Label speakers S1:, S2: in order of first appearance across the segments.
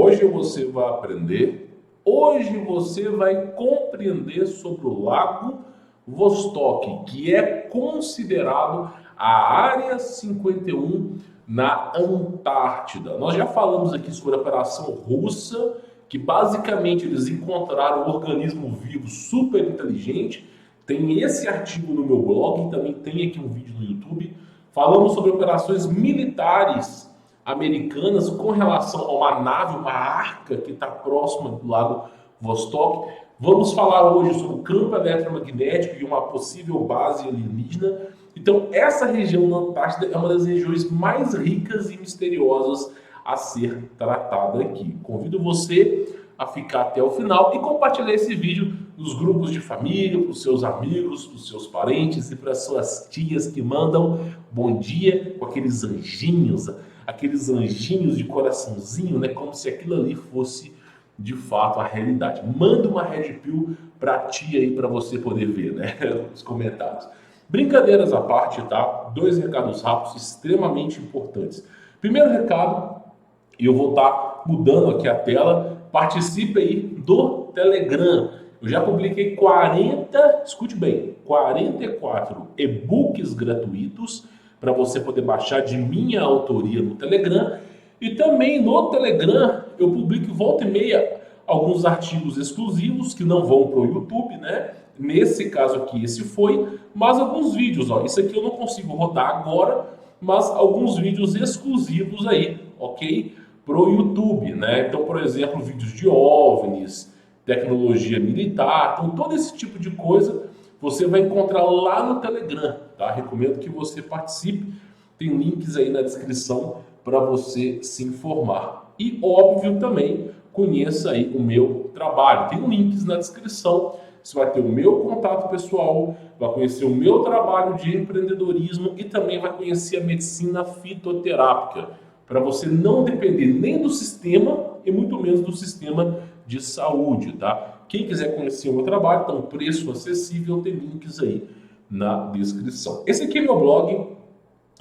S1: Hoje você vai aprender, hoje você vai compreender sobre o Lago Vostok, que é considerado a Área 51 na Antártida. Nós já falamos aqui sobre a Operação Russa, que basicamente eles encontraram um organismo vivo super inteligente. Tem esse artigo no meu blog, também tem aqui um vídeo no YouTube. Falamos sobre operações militares americanas com relação a uma nave, uma arca que está próxima do Lago Vostok. Vamos falar hoje sobre o campo eletromagnético e uma possível base alienígena. Então, essa região da Antártida é uma das regiões mais ricas e misteriosas a ser tratada aqui. Convido você a ficar até o final e compartilhar esse vídeo nos grupos de família, para os seus amigos, para os seus parentes e para as suas tias que mandam bom dia com aqueles anjinhos de coraçãozinho, né? Como se aquilo ali fosse de fato a realidade. Manda uma Red Pill para a tia aí para você poder ver, né? Os comentários. Brincadeiras à parte, tá? 2 recados rápidos extremamente importantes. Primeiro recado, e eu vou estar mudando aqui a tela, participe aí do Telegram. Eu já publiquei 44 e-books gratuitos para você poder baixar de minha autoria no Telegram. E também no Telegram eu publico volta e meia alguns artigos exclusivos que não vão para o YouTube, né? Nesse caso aqui, esse foi, mas alguns vídeos, ó. Isso aqui eu não consigo rodar agora, mas alguns vídeos exclusivos aí, ok? Pro YouTube, né? Então, por exemplo, vídeos de OVNIs, tecnologia militar, então todo esse tipo de coisa você vai encontrar lá no Telegram, tá? Recomendo que você participe, tem links aí na descrição para você se informar. E óbvio também, conheça aí o meu trabalho, tem links na descrição, você vai ter o meu contato pessoal, vai conhecer o meu trabalho de empreendedorismo e também vai conhecer a medicina fitoterápica, para você não depender nem do sistema e muito menos do sistema de saúde, tá? Quem quiser conhecer o meu trabalho, então preço acessível, tem links aí na descrição. Esse aqui é meu blog.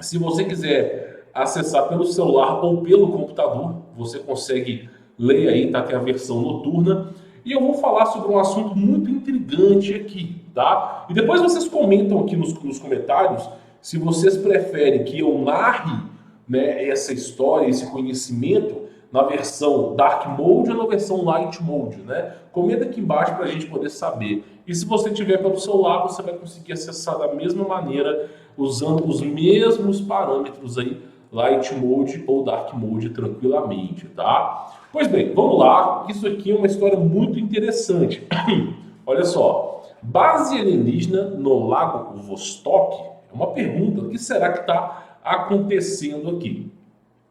S1: Se você quiser acessar pelo celular ou pelo computador, você consegue ler aí, tá? Tem a versão noturna. E eu vou falar sobre um assunto muito intrigante aqui, tá? E depois vocês comentam aqui nos comentários se vocês preferem que eu narre, né, essa história, esse conhecimento na versão Dark Mode ou na versão Light Mode, né? Comenta aqui embaixo para a gente poder saber. E se você tiver pelo celular, você vai conseguir acessar da mesma maneira, usando os mesmos parâmetros aí, Light Mode ou Dark Mode tranquilamente, tá? Pois bem, vamos lá. Isso aqui é uma história muito interessante. Olha só, base alienígena no Lago Vostok? É uma pergunta, o que será que está acontecendo aqui?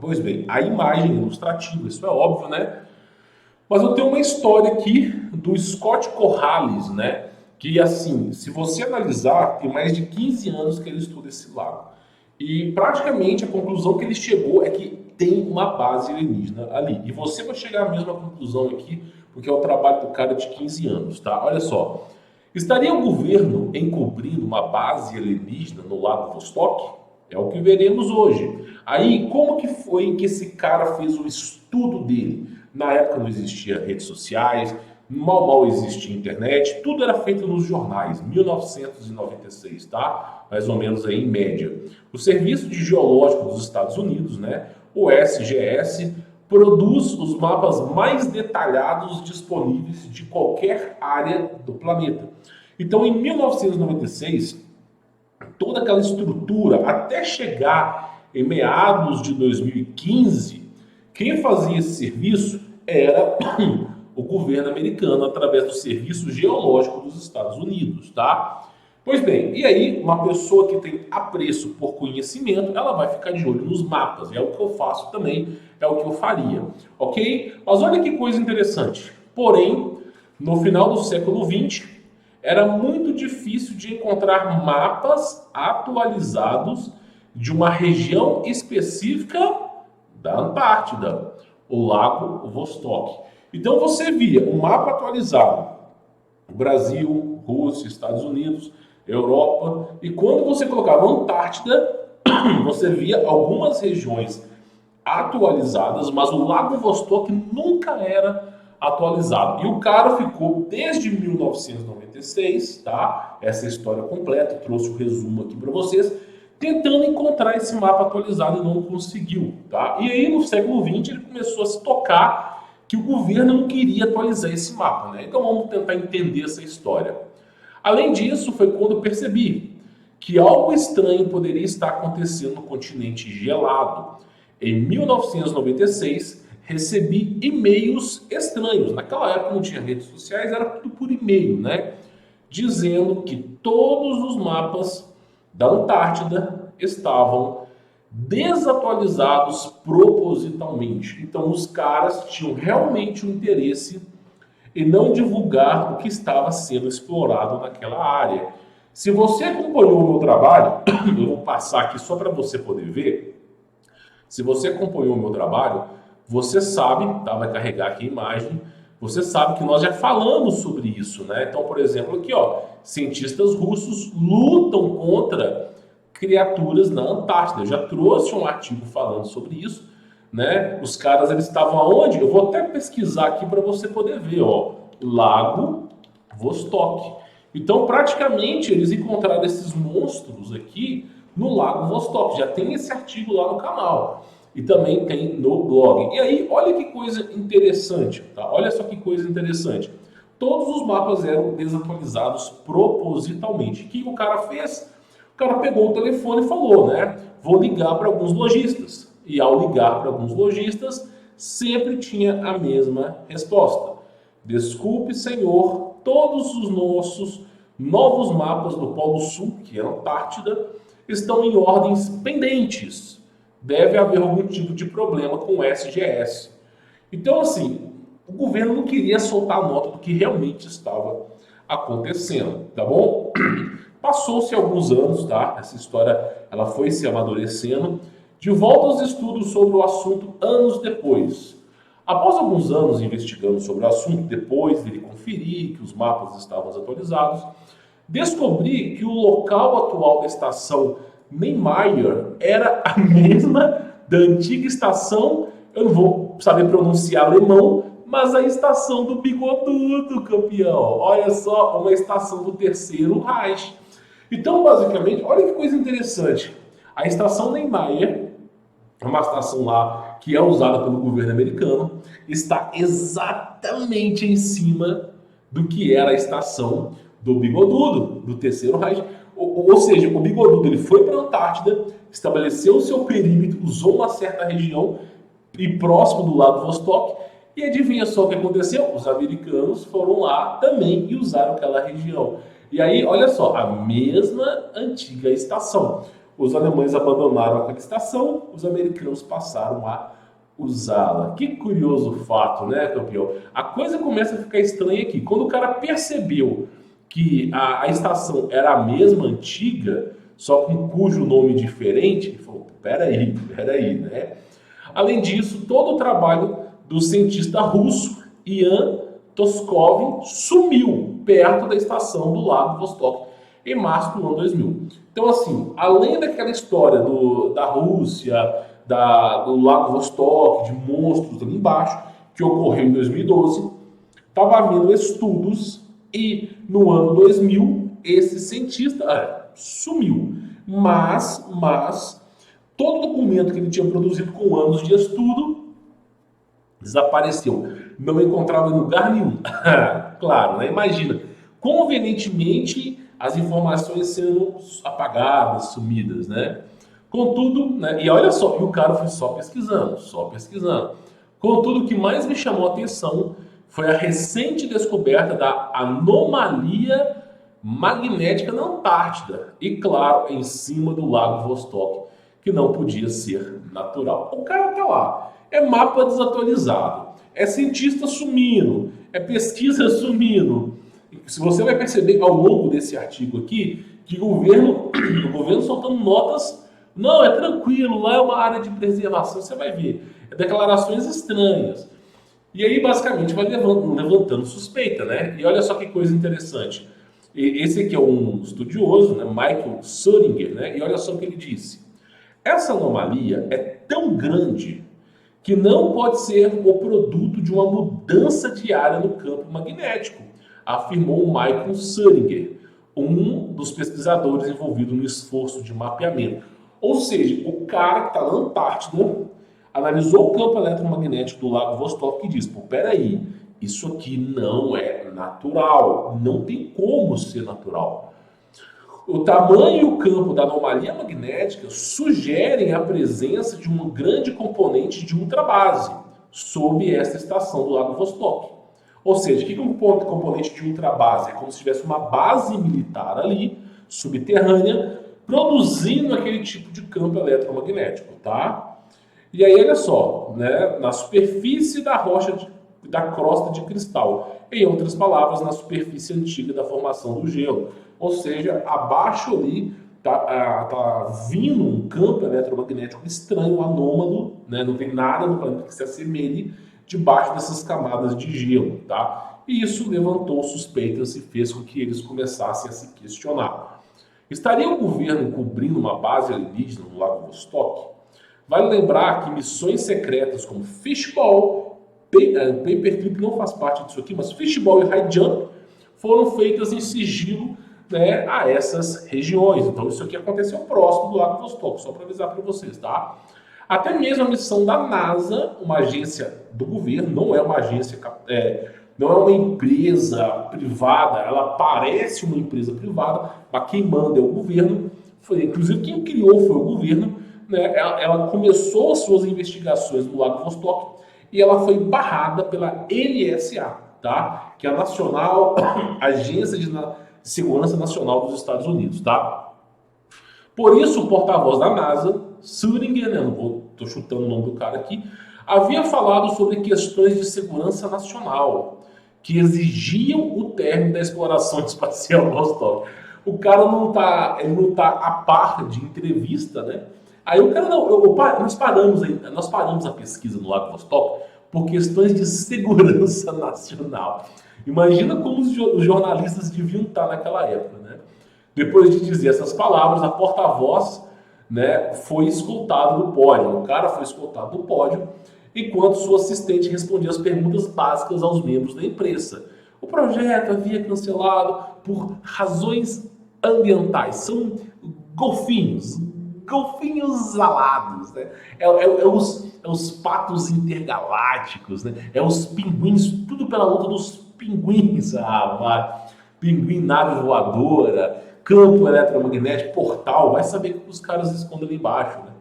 S1: Pois bem, a imagem ilustrativa, isso é óbvio, né? Mas eu tenho uma história aqui do Scott Corrales, né? Que, assim, se você analisar, tem mais de 15 anos que ele estuda esse lago. E praticamente a conclusão que ele chegou é que tem uma base alienígena ali. E você vai chegar à mesma conclusão aqui, porque é o trabalho do cara de 15 anos, tá? Olha só. Estaria o governo encobrindo uma base alienígena no Lago Vostok? É o que veremos hoje. Aí, como que foi que esse cara fez o estudo dele? Na época não existia redes sociais, mal existia internet, tudo era feito nos jornais, 1996, tá? Mais ou menos aí em média. O Serviço de Geológico dos Estados Unidos, né, o SGS, produz os mapas mais detalhados disponíveis de qualquer área do planeta. Então, em 1996, toda aquela estrutura, até chegar em meados de 2015, quem fazia esse serviço era o governo americano, através do Serviço Geológico dos Estados Unidos, tá? Pois bem, e aí uma pessoa que tem apreço por conhecimento, ela vai ficar de olho nos mapas, é o que eu faço também, é o que eu faria, ok? Mas olha que coisa interessante, porém, no final do século XX, era muito difícil de encontrar mapas atualizados de uma região específica da Antártida, o Lago Vostok. Então você via um mapa atualizado, Brasil, Rússia, Estados Unidos, Europa, e quando você colocava Antártida, você via algumas regiões atualizadas, mas o Lago Vostok nunca era atualizado. E o cara ficou desde 1996, tá? Essa história completa, trouxe o resumo aqui para vocês, tentando encontrar esse mapa atualizado e não conseguiu, tá? E aí no século XX ele começou a se tocar que o governo não queria atualizar esse mapa, né? Então vamos tentar entender essa história. Além disso, foi quando percebi que algo estranho poderia estar acontecendo no continente gelado. Em 1996, recebi e-mails estranhos. Naquela época não tinha redes sociais, era tudo por e-mail, né? Dizendo que todos os mapas da Antártida estavam desatualizados propositalmente. Então os caras tinham realmente um interesse em não divulgar o que estava sendo explorado naquela área. Se você acompanhou o meu trabalho, eu vou passar aqui só para você poder ver. Se você acompanhou o meu trabalho, você sabe, tá? Vai carregar aqui a imagem, você sabe que nós já falamos sobre isso, né? Então, por exemplo, aqui, ó, cientistas russos lutam contra criaturas na Antártida. Eu já trouxe um artigo falando sobre isso, né? Os caras, eles estavam aonde? Eu vou até pesquisar aqui para você poder ver, ó, Lago Vostok. Então, praticamente, eles encontraram esses monstros aqui no Lago Vostok. Já tem esse artigo lá no canal. E também tem no blog. E aí, olha que coisa interessante, tá? Olha só que coisa interessante. Todos os mapas eram desatualizados propositalmente. O que o cara fez? O cara pegou o telefone e falou, né? Vou ligar para alguns lojistas. E ao ligar para alguns lojistas, sempre tinha a mesma resposta. Desculpe, senhor, todos os nossos novos mapas do Polo Sul, que é a Antártida, estão em ordens pendentes. Deve haver algum tipo de problema com o SGS. Então, assim, o governo não queria soltar a nota do que realmente estava acontecendo, tá bom? Passou-se alguns anos, tá? Essa história ela foi se amadurecendo. De volta aos estudos sobre o assunto anos depois. Após alguns anos investigando sobre o assunto, depois de ele conferir que os mapas estavam atualizados, descobri que o local atual da estação Niemeyer era a mesma da antiga estação, eu não vou saber pronunciar alemão, mas a estação do Bigodudo, campeão. Olha só, uma estação do Terceiro Reich. Então, basicamente, olha que coisa interessante. A estação Niemeyer, uma estação lá que é usada pelo governo americano, está exatamente em cima do que era a estação do Bigodudo, do Terceiro Reich. Ou seja, o Bigodudo ele foi para a Antártida, estabeleceu o seu perímetro, usou uma certa região e próximo do Lago Vostok, e adivinha só o que aconteceu? Os americanos foram lá também e usaram aquela região. E aí, olha só, a mesma antiga estação. Os alemães abandonaram aquela estação, os americanos passaram a usá-la. Que curioso fato, né, campeão? A coisa começa a ficar estranha aqui. Quando o cara percebeu que a estação era a mesma antiga, só com cujo nome diferente, ele falou, peraí, né? Além disso, todo o trabalho do cientista russo Ian Toskov sumiu perto da estação do Lago Vostok em março do ano 2000. Então, assim, além daquela história da Rússia, do Lago Vostok, de monstros ali embaixo, que ocorreu em 2012, estava havendo estudos e no ano 2000 esse cientista sumiu. Mas todo documento que ele tinha produzido com anos de estudo desapareceu. Não encontrava em lugar nenhum. Claro, né? Imagina, convenientemente as informações sendo apagadas, sumidas, né? Contudo, né? E olha só, e o cara foi só pesquisando. Contudo, o que mais me chamou a atenção foi a recente descoberta da anomalia magnética na Antártida. E claro, em cima do Lago Vostok, que não podia ser natural. O cara tá lá. É mapa desatualizado. É cientista sumindo. É pesquisa sumindo. Se você vai perceber ao longo desse artigo aqui, que o governo soltando notas, não, é tranquilo, lá é uma área de preservação, você vai ver. É declarações estranhas. E aí, basicamente, vai levantando suspeita, né? E olha só que coisa interessante. Esse aqui é um estudioso, né? Michael Södinger, né? E olha só o que ele disse. Essa anomalia é tão grande que não pode ser o produto de uma mudança diária no campo magnético, afirmou Michael Södinger, um dos pesquisadores envolvidos no esforço de mapeamento. Ou seja, o cara que está na Antártida analisou o campo eletromagnético do Lago Vostok e diz: pô, peraí, isso aqui não é natural, não tem como ser natural. O tamanho e o campo da anomalia magnética sugerem a presença de um grande componente de ultrabase sob esta estação do Lago Vostok. Ou seja, o que é um componente de ultrabase? É como se tivesse uma base militar ali, subterrânea, produzindo aquele tipo de campo eletromagnético, tá? E aí, olha só, né, na superfície da rocha da crosta de cristal, em outras palavras, na superfície antiga da formação do gelo. Ou seja, abaixo ali tá vindo um campo eletromagnético estranho, anômalo, né? Não tem nada no planeta que se assemelhe debaixo dessas camadas de gelo, tá? E isso levantou suspeitas e fez com que eles começassem a se questionar. Estaria o governo cobrindo uma base alienígena no Lago Vostok? Vale lembrar que missões secretas como Fishball, Paperclip não faz parte disso aqui, mas Fishball e High Jump foram feitas em sigilo, né, a essas regiões. Então isso aqui aconteceu próximo do Lago Vostok, só para avisar para vocês, tá? Até mesmo a missão da NASA, uma agência do governo, não é uma agência, não é uma empresa privada, ela parece uma empresa privada, mas quem manda é o governo, inclusive quem criou foi o governo, né? Ela começou as suas investigações no Lago Vostok e ela foi barrada pela NSA, tá? Que é a Nacional Agência de Segurança Nacional dos Estados Unidos, tá? Por isso, o porta-voz da NASA, Södinger, né, não estou chutando o nome do cara aqui, havia falado sobre questões de segurança nacional que exigiam o término da exploração espacial Vostok. O cara ele não tá a par de entrevista, né? Aí o cara não, nós paramos a pesquisa no Lago Vostok por questões de segurança nacional. Imagina como os jornalistas deviam estar naquela época, né? Depois de dizer essas palavras, a porta-voz, né, foi escoltado do pódio. O cara foi escoltado do pódio, enquanto sua assistente respondia as perguntas básicas aos membros da imprensa. O projeto havia cancelado por razões ambientais. São golfinhos, golfinhos alados, né? Os patos intergalácticos, né? É os pinguins, tudo pela luta dos pinguins. Ah, vai. Pinguim, nave voadora, campo eletromagnético, portal, vai saber o que os caras escondem ali embaixo, né?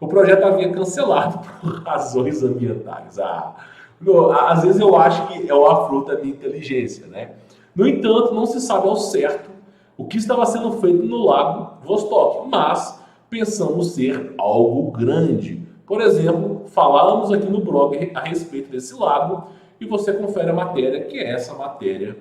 S1: O projeto havia cancelado por razões ambientais. Às vezes eu acho que é uma afronta à minha inteligência, né? No entanto, não se sabe ao certo o que estava sendo feito no Lago Vostok, mas pensamos ser algo grande. Por exemplo, falamos aqui no blog a respeito desse lago e você confere a matéria, que é essa matéria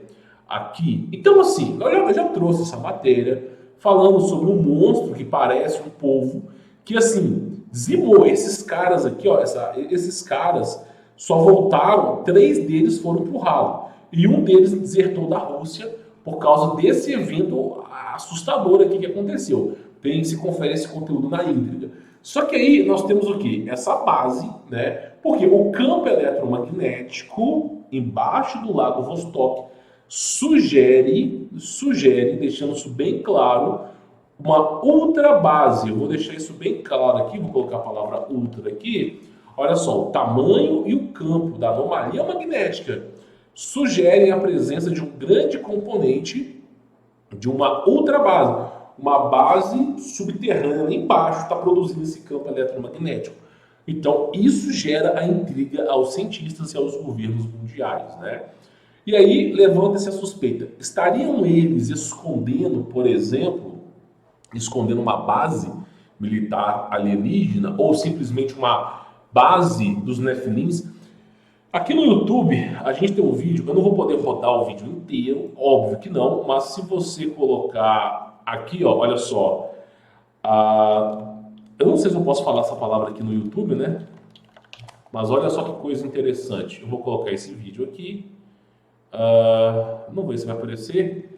S1: aqui. Então, assim, eu já trouxe essa matéria falando sobre um monstro que parece um polvo, que, assim, dizimou esses caras aqui, ó, esses caras só voltaram, 3 deles foram pro ralo. E um deles desertou da Rússia por causa desse evento assustador aqui que aconteceu. Se confere esse conteúdo na íntegra. Só que aí nós temos o quê? Essa base, né? Porque o campo eletromagnético embaixo do Lago Vostok sugere, deixando isso bem claro, uma ultra base. Eu vou deixar isso bem claro aqui, vou colocar a palavra ultra aqui. Olha só, o tamanho e o campo da anomalia magnética sugerem a presença de um grande componente de uma ultra base. Uma base subterrânea lá embaixo está produzindo esse campo eletromagnético. Então, isso gera a intriga aos cientistas e aos governos mundiais, né? E aí levanta-se a suspeita. Estariam eles escondendo, por exemplo, escondendo uma base militar alienígena ou simplesmente uma base dos Nephilims? Aqui no YouTube a gente tem um vídeo, eu não vou poder rodar o vídeo inteiro, óbvio que não, mas se você colocar aqui, ó, olha só, eu não sei se eu posso falar essa palavra aqui no YouTube, né? Mas olha só que coisa interessante. Eu vou colocar esse vídeo aqui. Não vou ver se vai aparecer.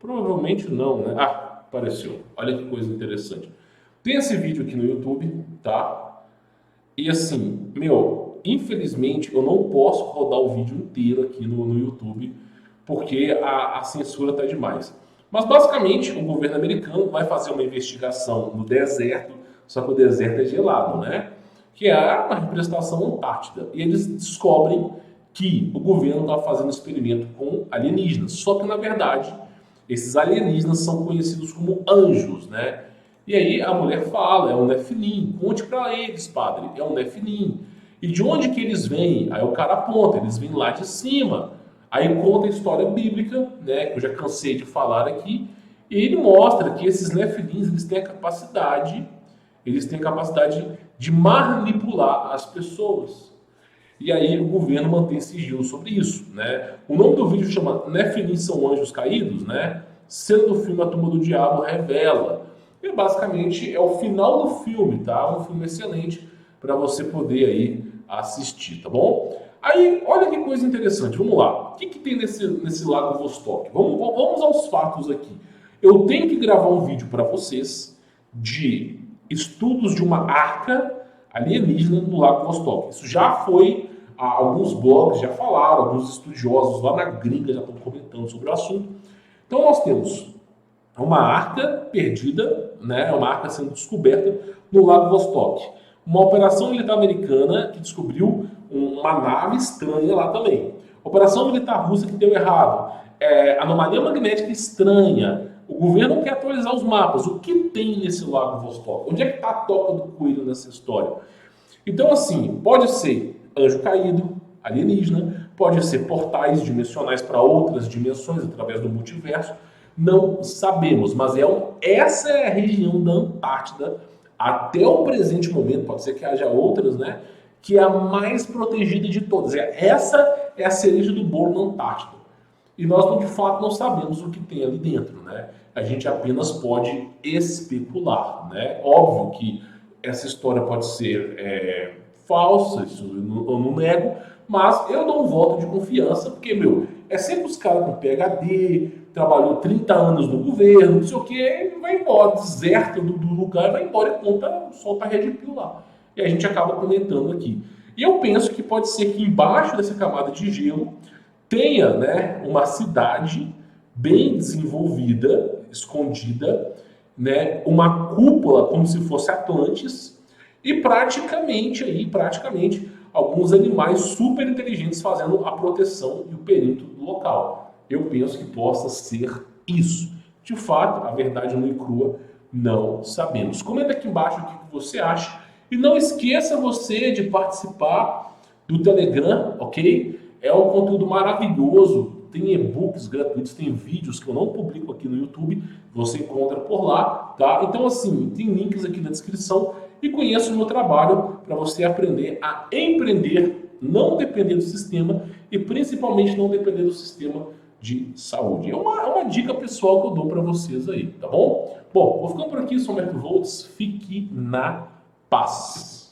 S1: Provavelmente não, né? Apareceu. Olha que coisa interessante. Tem esse vídeo aqui no YouTube, tá? E assim, infelizmente eu não posso rodar o vídeo inteiro aqui no YouTube, porque a censura tá demais. Mas basicamente o governo americano vai fazer uma investigação no deserto, só que o deserto é gelado, né? Que é uma representação Antártida. E eles descobrem que o governo está fazendo experimento com alienígenas. Só que na verdade, esses alienígenas são conhecidos como anjos, né? E aí a mulher fala, é um Nefilim. Conte para eles, padre, é um Nefilim. E de onde que eles vêm? Aí o cara aponta, eles vêm lá de cima. Aí conta a história bíblica, né, que eu já cansei de falar aqui, e ele mostra que esses nefilins, eles têm a capacidade de manipular as pessoas. E aí o governo mantém sigilo sobre isso, né? O nome do vídeo chama Nefilim são anjos caídos, né? Cena do filme A Tumba do Diabo revela. E basicamente é o final do filme, tá? Um filme excelente para você poder aí assistir, tá bom? Aí, olha que coisa interessante, vamos lá. O que tem nesse Lago Vostok? Vamos aos fatos aqui. Eu tenho que gravar um vídeo para vocês de estudos de uma arca alienígena no Lago Vostok. Isso já foi, alguns blogs já falaram, alguns estudiosos lá na gringa já estão comentando sobre o assunto. Então nós temos uma arca perdida, né, uma arca sendo descoberta no Lago Vostok. Uma operação militar americana que descobriu uma nave estranha lá também. Operação militar russa que deu errado. Anomalia magnética estranha. O governo quer atualizar os mapas. O que tem nesse Lago Vostok? Onde é que está a toca do coelho nessa história? Então, assim, pode ser anjo caído, alienígena, pode ser portais dimensionais para outras dimensões através do multiverso. Não sabemos, mas essa é a região da Antártida até o presente momento, pode ser que haja outras, né? Que é a mais protegida de todas. Essa é a cereja do bolo na Antártida. E nós, de fato, não sabemos o que tem ali dentro, né? A gente apenas pode especular, né? Óbvio que essa história pode ser falsa, isso eu não nego, mas eu dou um voto de confiança, porque, é sempre os caras com PhD, trabalhou 30 anos no governo, não sei o quê, vai embora, deserta do lugar, vai embora e solta a Red Pill lá. E a gente acaba comentando aqui. E eu penso que pode ser que embaixo dessa camada de gelo tenha, né, uma cidade bem desenvolvida, escondida, né, uma cúpula como se fosse Atlantis e praticamente alguns animais super inteligentes fazendo a proteção e o perímetro do local. Eu penso que possa ser isso. De fato, a verdade nua e crua não sabemos. Comenta aqui embaixo o que você acha e não esqueça você de participar do Telegram, ok? É um conteúdo maravilhoso, tem e-books gratuitos, tem vídeos que eu não publico aqui no YouTube, você encontra por lá, tá? Então assim, tem links aqui na descrição e conheça o meu trabalho para você aprender a empreender, não depender do sistema e principalmente não depender do sistema de saúde. É uma dica pessoal que eu dou para vocês aí, tá bom? Bom, vou ficando por aqui, sou o Humberto Volts, fique na paz.